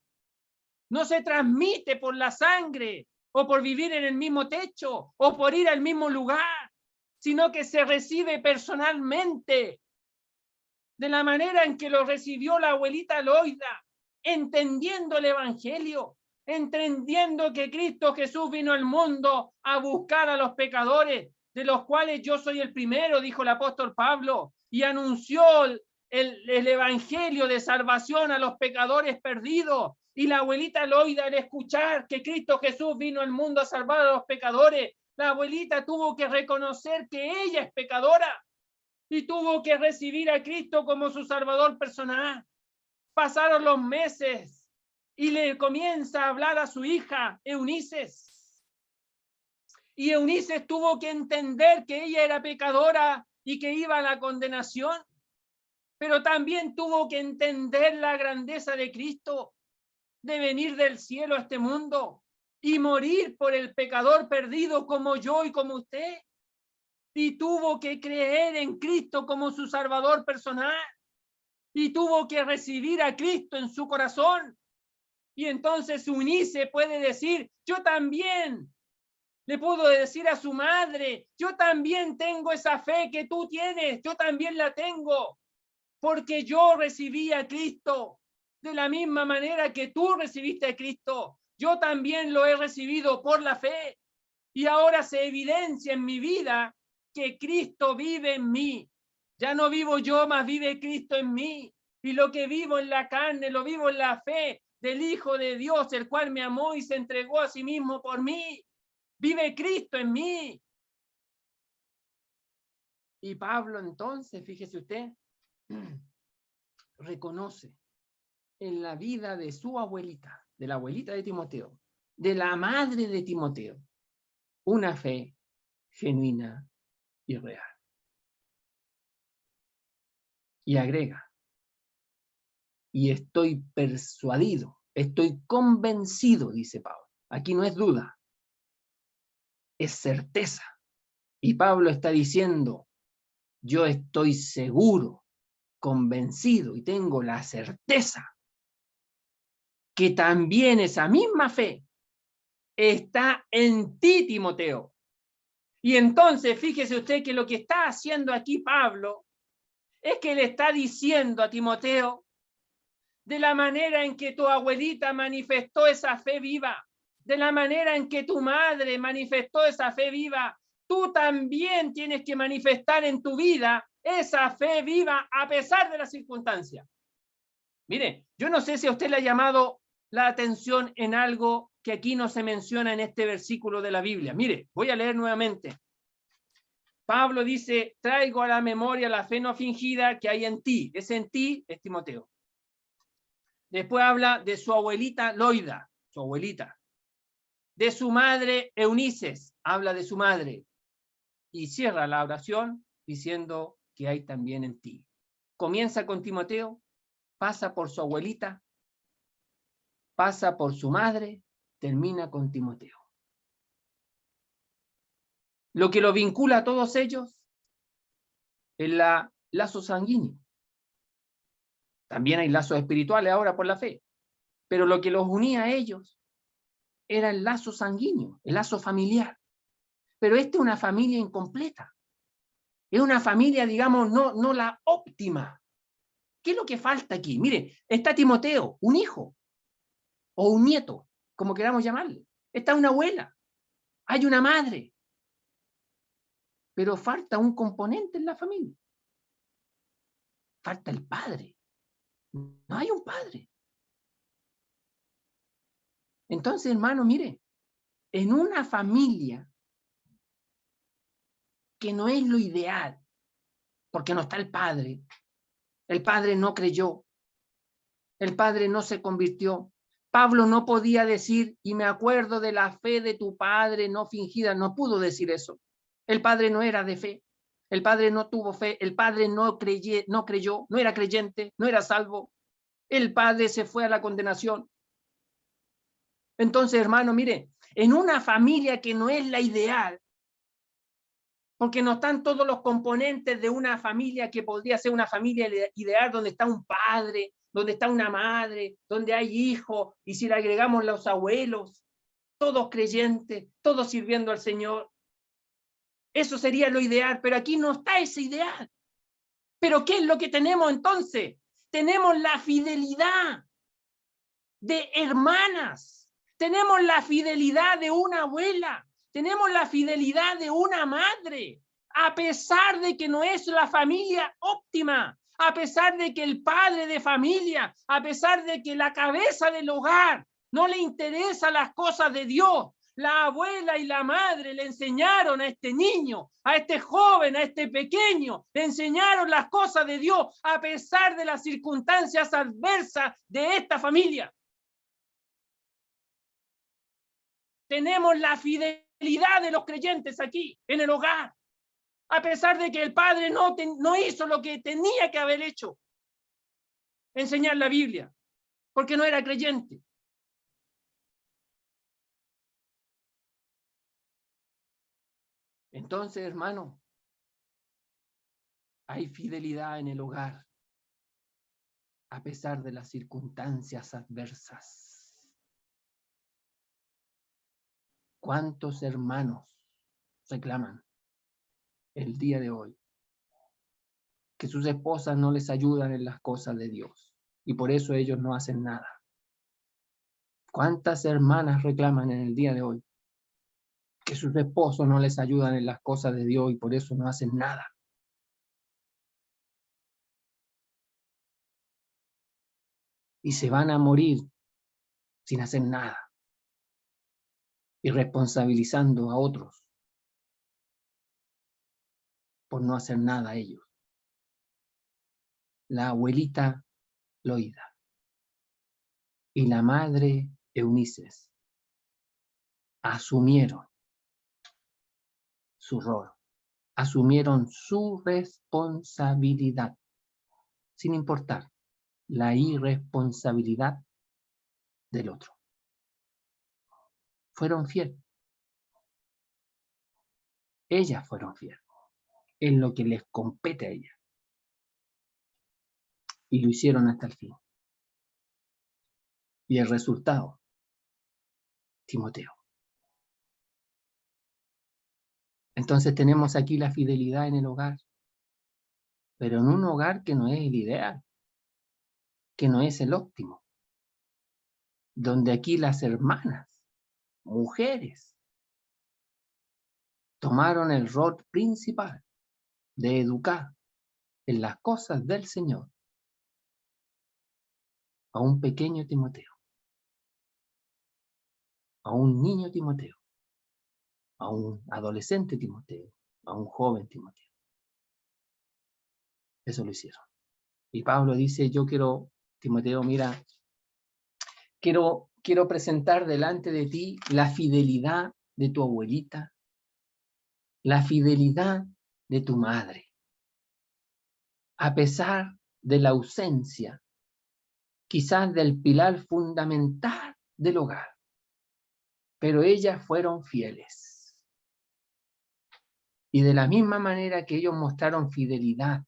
No se transmite por la sangre, o por vivir en el mismo techo, o por ir al mismo lugar, sino que se recibe personalmente, de la manera en que lo recibió la abuelita Loida, entendiendo el Evangelio, entendiendo que Cristo Jesús vino al mundo a buscar a los pecadores, de los cuales yo soy el primero, dijo el apóstol Pablo, y anunció el Evangelio de salvación a los pecadores perdidos. Y la abuelita Loida, al escuchar que Cristo Jesús vino al mundo a salvar a los pecadores, la abuelita tuvo que reconocer que ella es pecadora y tuvo que recibir a Cristo como su salvador personal. Pasaron los meses y le comienza a hablar a su hija Eunices. Y Eunices tuvo que entender que ella era pecadora y que iba a la condenación, pero también tuvo que entender la grandeza de Cristo, de venir del cielo a este mundo y morir por el pecador perdido como yo y como usted. Y tuvo que creer en Cristo como su salvador personal. Y tuvo que recibir a Cristo en su corazón. Y entonces Eunice puede decir, yo también. Le pudo decir a su madre, yo también tengo esa fe que tú tienes, yo también la tengo, porque yo recibí a Cristo de la misma manera que tú recibiste a Cristo. Yo también lo he recibido por la fe y ahora se evidencia en mi vida que Cristo vive en mí. Ya no vivo yo, más vive Cristo en mí. Y lo que vivo en la carne, lo vivo en la fe del Hijo de Dios, el cual me amó y se entregó a sí mismo por mí. Vive Cristo en mí. Y Pablo entonces, fíjese usted, reconoce en la vida de su abuelita, de la abuelita de Timoteo, de la madre de Timoteo, una fe genuina y real. Y agrega, y estoy persuadido, estoy convencido, dice Pablo. Aquí no es duda, es certeza. Y Pablo está diciendo, yo estoy seguro, convencido y tengo la certeza que también esa misma fe está en ti, Timoteo. Y entonces, fíjese usted que lo que está haciendo aquí Pablo es que le está diciendo a Timoteo, de la manera en que tu abuelita manifestó esa fe viva, de la manera en que tu madre manifestó esa fe viva, tú también tienes que manifestar en tu vida esa fe viva a pesar de las circunstancias. Mire, yo no sé si a usted le ha llamado la atención en algo que aquí no se menciona en este versículo de la Biblia. Mire, voy a leer nuevamente. Pablo dice, traigo a la memoria la fe no fingida que hay en ti. Ese en ti es Timoteo. Después habla de su abuelita Loida, su abuelita. De su madre Eunices, habla de su madre. Y cierra la oración diciendo que hay también en ti. Comienza con Timoteo, pasa por su abuelita, pasa por su madre, termina con Timoteo. Lo que lo vincula a todos ellos es la lazo sanguíneo. También hay lazos espirituales ahora por la fe, pero lo que los unía a ellos era el lazo sanguíneo, el lazo familiar. Pero esta es una familia incompleta. Es una familia, digamos, no la óptima. ¿Qué es lo que falta aquí? Mire, está Timoteo, un hijo, o un nieto, como queramos llamarle. Está una abuela, hay una madre, pero falta un componente en la familia. Falta el padre. No hay un padre. Entonces, hermano, mire, en una familia que no es lo ideal, porque no está el padre no creyó, el padre no se convirtió. Pablo no podía decir, y me acuerdo de la fe de tu padre no fingida, no pudo decir eso. El padre no era de fe, el padre no tuvo fe, el padre no creyó, no era creyente, no era salvo. El padre se fue a la condenación. Entonces, hermano, mire, en una familia que no es la ideal, porque no están todos los componentes de una familia que podría ser una familia ideal, donde está un padre, donde está una madre, donde hay hijos, y si le agregamos los abuelos, todos creyentes, todos sirviendo al Señor. Eso sería lo ideal, pero aquí no está ese ideal. ¿Pero qué es lo que tenemos entonces? Tenemos la fidelidad de hermanas, tenemos la fidelidad de una abuela, tenemos la fidelidad de una madre, a pesar de que no es la familia óptima, a pesar de que el padre de familia, a pesar de que la cabeza del hogar no le interesa las cosas de Dios. La abuela y la madre le enseñaron a este niño, a este joven, a este pequeño, le enseñaron las cosas de Dios a pesar de las circunstancias adversas de esta familia. Tenemos la fidelidad de los creyentes aquí, en el hogar, a pesar de que el padre no hizo lo que tenía que haber hecho, enseñar la Biblia, porque no era creyente. Entonces, hermano, hay fidelidad en el hogar, a pesar de las circunstancias adversas. ¿Cuántos hermanos reclaman el día de hoy que sus esposas no les ayudan en las cosas de Dios y por eso ellos no hacen nada? ¿Cuántas hermanas reclaman en el día de hoy que sus esposos no les ayudan en las cosas de Dios y por eso no hacen nada? Y se van a morir sin hacer nada y responsabilizando a otros por no hacer nada a ellos. La abuelita Loida y la madre Eunices asumieron su rol, asumieron su responsabilidad, sin importar la irresponsabilidad del otro. Fueron fieles. Ellas fueron fieles en lo que les compete a ellas. Y lo hicieron hasta el fin. Y el resultado, Timoteo. Entonces tenemos aquí la fidelidad en el hogar, pero en un hogar que no es el ideal, que no es el óptimo, donde aquí las hermanas, mujeres, tomaron el rol principal de educar en las cosas del Señor a un pequeño Timoteo, a un niño Timoteo, a un adolescente Timoteo, a un joven Timoteo. Eso lo hicieron. Y Pablo dice, yo quiero, Timoteo, mira, quiero presentar delante de ti la fidelidad de tu abuelita, la fidelidad de tu madre, a pesar de la ausencia, quizás del pilar fundamental del hogar, pero ellas fueron fieles. Y de la misma manera que ellos mostraron fidelidad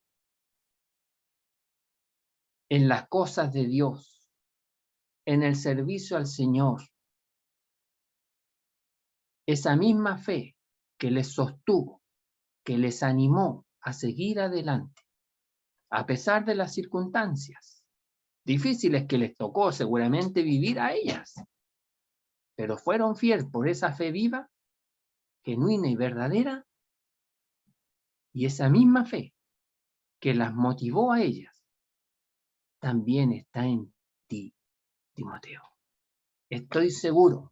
en las cosas de Dios, en el servicio al Señor, esa misma fe que les sostuvo, que les animó a seguir adelante, a pesar de las circunstancias difíciles que les tocó seguramente vivir a ellas, pero fueron fieles por esa fe viva, genuina y verdadera, y esa misma fe que las motivó a ellas, también está en ti, Timoteo. Estoy seguro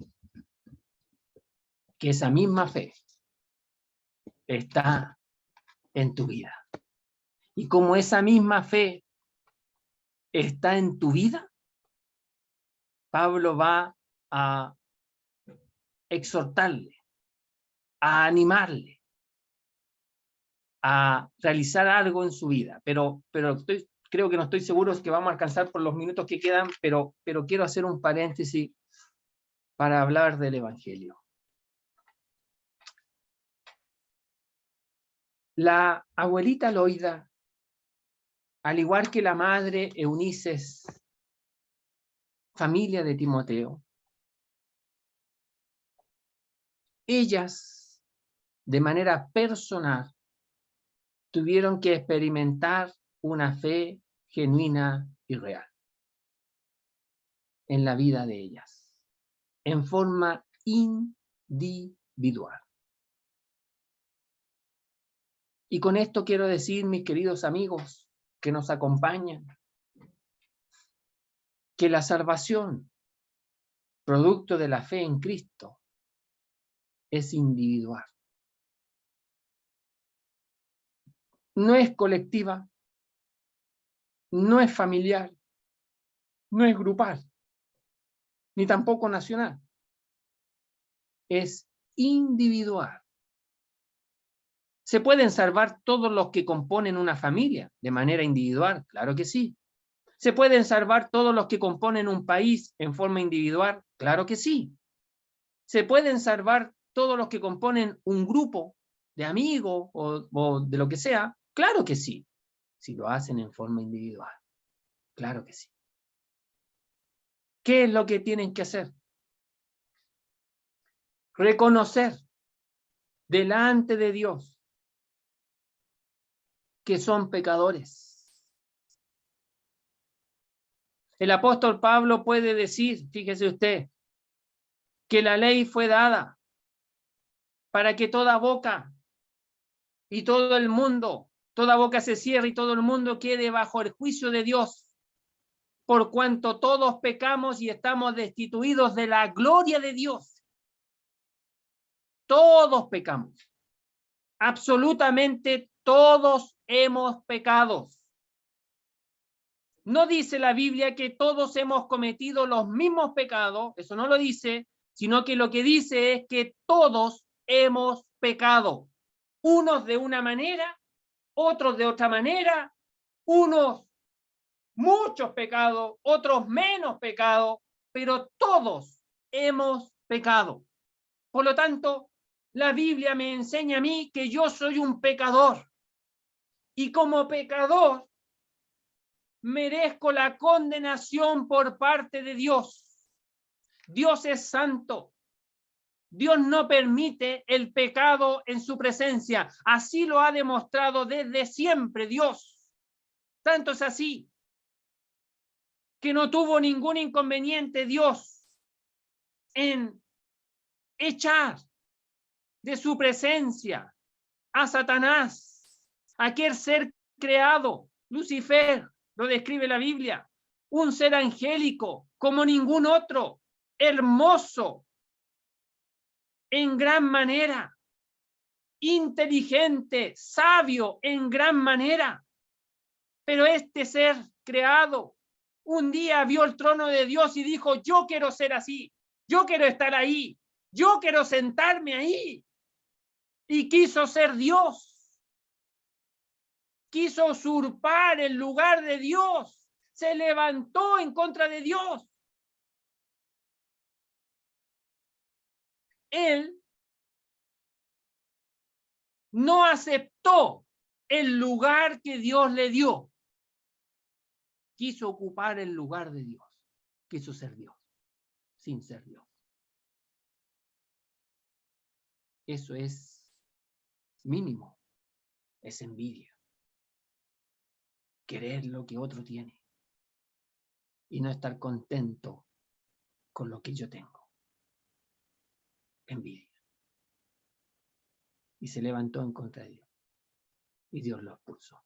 que esa misma fe está en tu vida. Y como esa misma fe está en tu vida, Pablo va a exhortarle, a animarle, a realizar algo en su vida. Pero creo que no estoy seguro es que vamos a alcanzar por los minutos que quedan, pero quiero hacer un paréntesis para hablar del Evangelio. La abuelita Loida, al igual que la madre Eunices, familia de Timoteo, ellas, de manera personal, tuvieron que experimentar una fe genuina y real en la vida de ellas, en forma individual. Y con esto quiero decir, mis queridos amigos que nos acompañan, que la salvación, producto de la fe en Cristo, es individual. No es colectiva, no es familiar, no es grupal, ni tampoco nacional. Es individual. ¿Se pueden salvar todos los que componen una familia de manera individual? Claro que sí. ¿Se pueden salvar todos los que componen un país en forma individual? Claro que sí. ¿Se pueden salvar todos los que componen un grupo de amigos o de lo que sea? Claro que sí. Si lo hacen en forma individual. Claro que sí. ¿Qué es lo que tienen que hacer? Reconocer delante de Dios que son pecadores. El apóstol Pablo puede decir, fíjese usted, que la ley fue dada para que toda boca y todo el mundo, toda boca se cierre y todo el mundo quede bajo el juicio de Dios, por cuanto todos pecamos y estamos destituidos de la gloria de Dios. Todos pecamos. Absolutamente todos hemos pecado. No dice la Biblia que todos hemos cometido los mismos pecados, eso no lo dice, sino que lo que dice es que todos hemos pecado. Unos de una manera, otros de otra manera, unos muchos pecados, otros menos pecados, pero todos hemos pecado. Por lo tanto, la Biblia me enseña a mí que yo soy un pecador. Y como pecador, merezco la condenación por parte de Dios. Dios es santo. Dios no permite el pecado en su presencia. Así lo ha demostrado desde siempre Dios. Tanto es así que no tuvo ningún inconveniente Dios en echar de su presencia a Satanás, aquel ser creado, Lucifer, lo describe la Biblia, un ser angélico como ningún otro, hermoso, en gran manera, inteligente, sabio en gran manera. Pero este ser creado un día vio el trono de Dios y dijo, yo quiero ser así, yo quiero estar ahí, yo quiero sentarme ahí. Y quiso ser Dios. Quiso usurpar el lugar de Dios. Se levantó en contra de Dios. Él no aceptó el lugar que Dios le dio. Quiso ocupar el lugar de Dios. Quiso ser Dios, sin ser Dios. Eso es mínimo. Es envidia. Querer lo que otro tiene. Y no estar contento con lo que yo tengo. Envidia. Y se levantó en contra de Dios. Y Dios lo expulsó.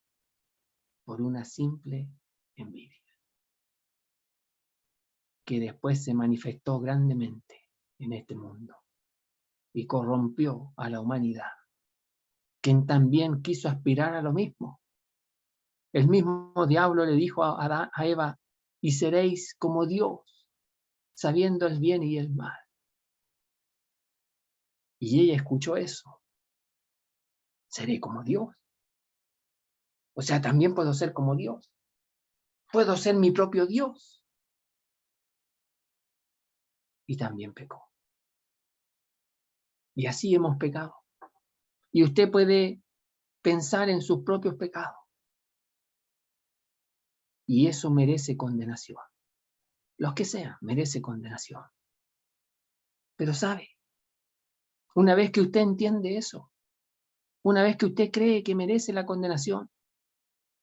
Por una simple envidia. Que después se manifestó grandemente en este mundo. Y corrompió a la humanidad. Quien también quiso aspirar a lo mismo. El mismo diablo le dijo a Eva, y seréis como Dios, sabiendo el bien y el mal. Y ella escuchó eso. Seré como Dios. O sea, también puedo ser como Dios. Puedo ser mi propio Dios. Y también pecó. Y así hemos pecado. Y usted puede pensar en sus propios pecados. Y eso merece condenación. Los que sean, merece condenación. Pero ¿sabe? Una vez que usted entiende eso, una vez que usted cree que merece la condenación,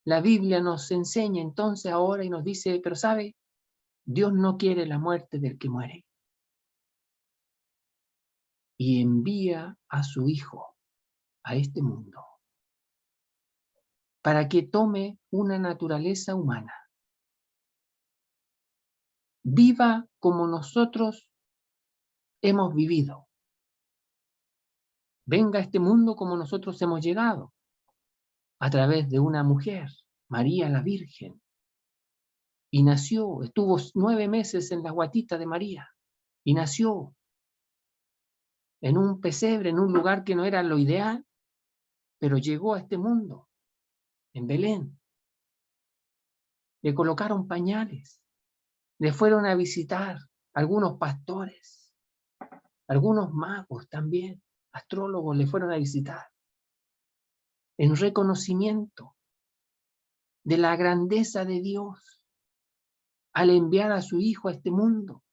la Biblia nos enseña entonces ahora y nos dice, pero ¿sabe? Dios no quiere la muerte del que muere. Y envía a su Hijo a este mundo para que tome una naturaleza humana. Viva como nosotros hemos vivido. Venga a este mundo como nosotros hemos llegado, a través de una mujer, María la Virgen. Y nació, estuvo 9 meses en la guatita de María, y nació en un pesebre, en un lugar que no era lo ideal, pero llegó a este mundo, en Belén. Le colocaron pañales, le fueron a visitar algunos pastores, algunos magos también, astrólogos le fueron a visitar, en reconocimiento de la grandeza de Dios al enviar a su Hijo a este mundo.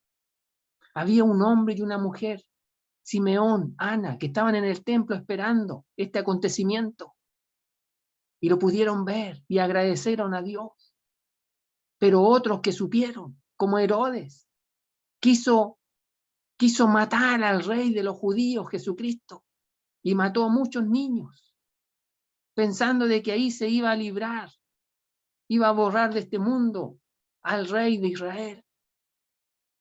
Había un hombre y una mujer, Simeón, Ana, que estaban en el templo esperando este acontecimiento y lo pudieron ver y agradecieron a Dios. Pero otros que supieron, como Herodes, quiso matar al rey de los judíos, Jesucristo, y mató a muchos niños, pensando de que ahí se iba a librar, iba a borrar de este mundo al rey de Israel.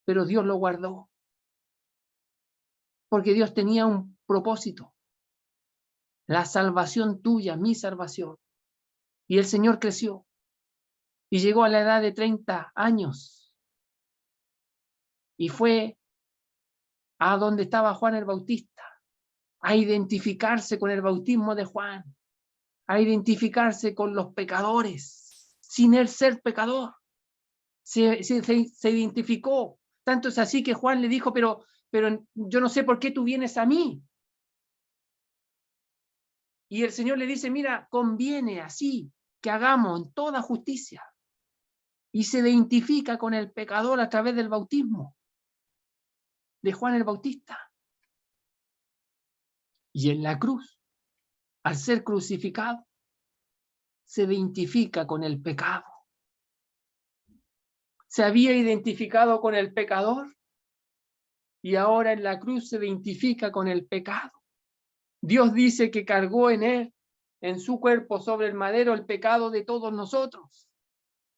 Pero Dios lo guardó, porque Dios tenía un propósito, la salvación tuya, mi salvación. Y el Señor creció y llegó a la edad de 30 años y fue a donde estaba Juan el Bautista, a identificarse con el bautismo de Juan, a identificarse con los pecadores, sin él ser pecador. Se identificó. Tanto es así que Juan le dijo, pero yo no sé por qué tú vienes a mí. Y el Señor le dice, mira, conviene así que hagamos toda justicia. Y se identifica con el pecador a través del bautismo de Juan el Bautista. Y en la cruz, al ser crucificado, se identifica con el pecado. Se había identificado con el pecador y ahora en la cruz se identifica con el pecado. Dios dice que cargó en él, en su cuerpo sobre el madero, el pecado de todos nosotros,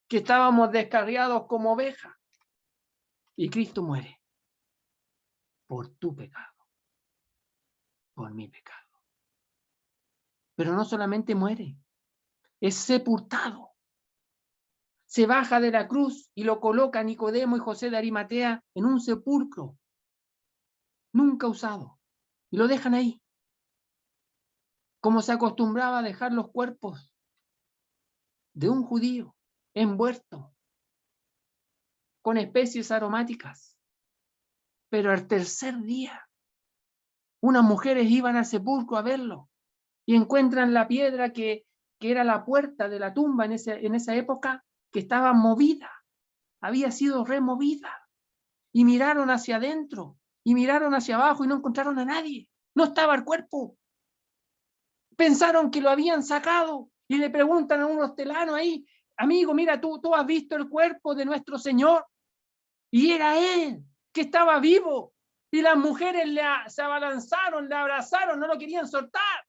que estábamos descarriados como ovejas. Y Cristo muere por tu pecado, por mi pecado. Pero no solamente muere, es sepultado. Se baja de la cruz y lo coloca Nicodemo y José de Arimatea en un sepulcro nunca usado. Y lo dejan ahí. Como se acostumbraba a dejar los cuerpos de un judío envuelto con especies aromáticas. Pero al tercer día, unas mujeres iban al sepulcro a verlo y encuentran la piedra que era la puerta de la tumba en esa época, que estaba movida, había sido removida. Y miraron hacia adentro, y miraron hacia abajo y no encontraron a nadie. No estaba el cuerpo. Pensaron que lo habían sacado y le preguntan a un hortelano ahí, amigo, mira, tú has visto el cuerpo de nuestro Señor. Y era él, que estaba vivo. Y las mujeres se abalanzaron, le abrazaron, no lo querían soltar.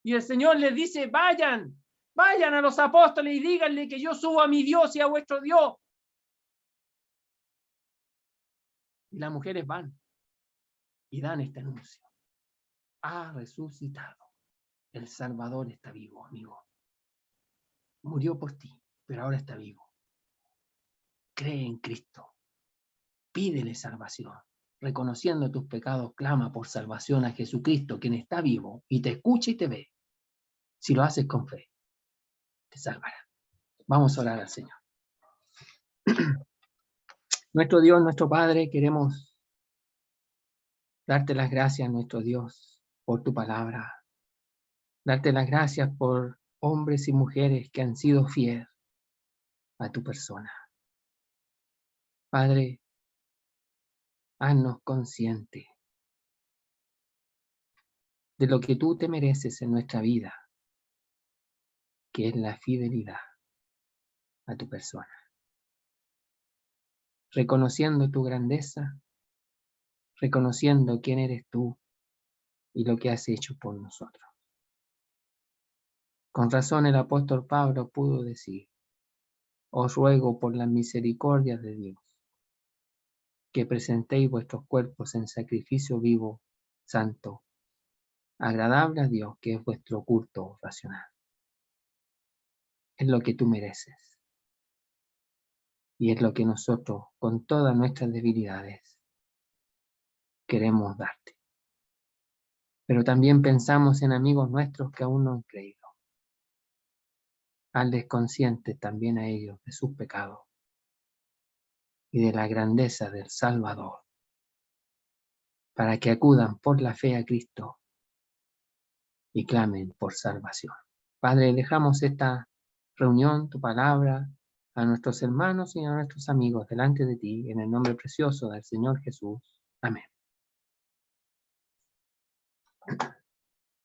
Y el Señor les dice, vayan a los apóstoles y díganle que yo subo a mi Dios y a vuestro Dios. Y las mujeres van y dan este anuncio. Ha resucitado. El Salvador está vivo, amigo. Murió por ti, pero ahora está vivo. Cree en Cristo. Pídele salvación. Reconociendo tus pecados, clama por salvación a Jesucristo, quien está vivo y te escucha y te ve. Si lo haces con fe, te salvará. Vamos a orar al Señor. Nuestro Dios, nuestro Padre, queremos darte las gracias, nuestro Dios, por tu palabra. Darte las gracias por hombres y mujeres que han sido fieles a tu persona. Padre, haznos conscientes de lo que tú te mereces en nuestra vida, que es la fidelidad a tu persona. Reconociendo tu grandeza, reconociendo quién eres tú y lo que has hecho por nosotros. Con razón el apóstol Pablo pudo decir: os ruego por la misericordia de Dios, que presentéis vuestros cuerpos en sacrificio vivo, santo, agradable a Dios, que es vuestro culto racional. Es lo que tú mereces. Y es lo que nosotros, con todas nuestras debilidades, queremos darte. Pero también pensamos en amigos nuestros que aún no han creído. Hazles conscientes también a ellos de sus pecados y de la grandeza del Salvador, para que acudan por la fe a Cristo y clamen por salvación. Padre, dejamos esta reunión, tu palabra, a nuestros hermanos y a nuestros amigos delante de ti, en el nombre precioso del Señor Jesús. Amén.